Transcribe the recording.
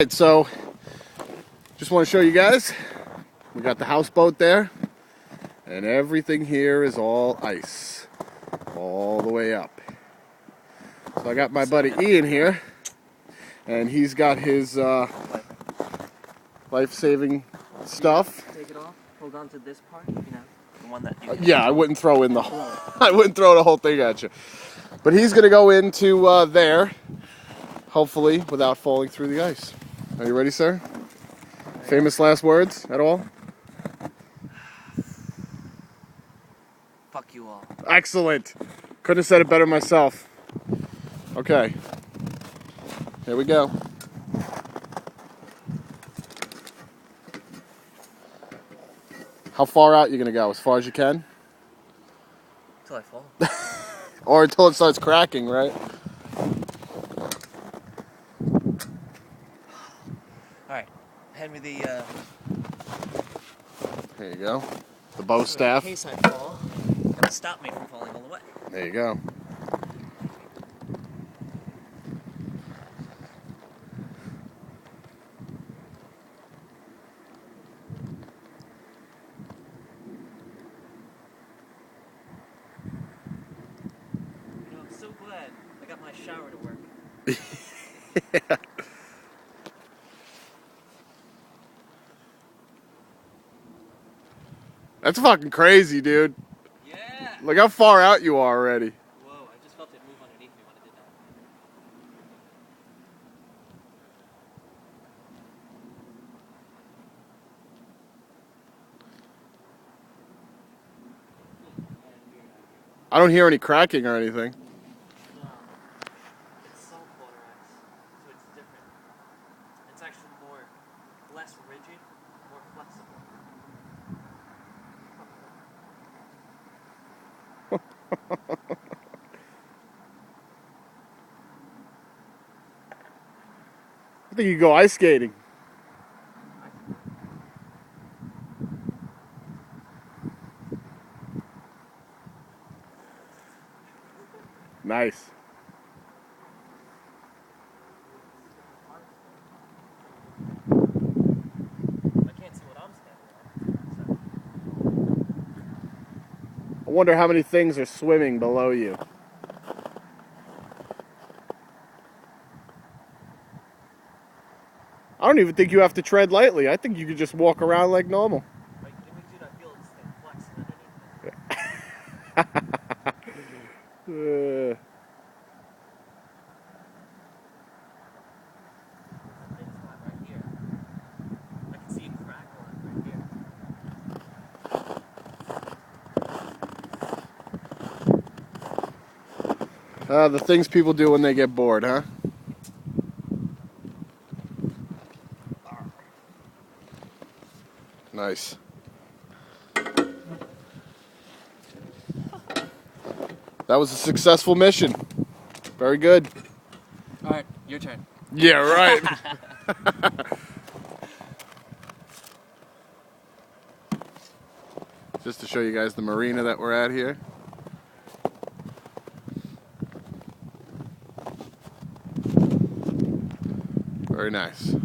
So, just want to show you guys, we got the houseboat there, and everything here is all ice, all the way up. So I got my buddy Ian here, and he's got his life-saving stuff. Take it off, hold on to this part, you know, the one that you Yeah, I wouldn't throw in the I wouldn't throw the whole thing at you. But he's gonna go into there, hopefully without falling through the ice. Are you ready, sir? Famous last words at all? Fuck you all. Excellent. Couldn't have said it better myself. Okay. Here we go. How far out you gonna go? As far as you can? Till I fall. Or until it starts cracking, right? Alright, hand me the, There you go. The bow staff. in case I fall, it'll stop me from falling all the way. There you go. You know, I'm so glad I got my shower to work. Yeah. That's fucking crazy, dude. Yeah! Look how far out you are already. Whoa, I just felt it move underneath me when I did that. I don't hear any cracking or anything. No. It's saltwater ice, so it's different. It's actually less rigid, more flexible. I think you could go ice skating. Nice. I can't see what I'm standing on. I wonder how many things are swimming below you. I don't even think you have to tread lightly. I think you could just walk around like normal. Are you kidding me, dude? I feel this thing flexing underneath me. Uh, There's a big spot right here. I can see a crack line right here. the things people do when they get bored, huh? Nice. That was a successful mission. Very good. Alright, your turn. Yeah, right. Just to show you guys the marina that we're at here. Very nice.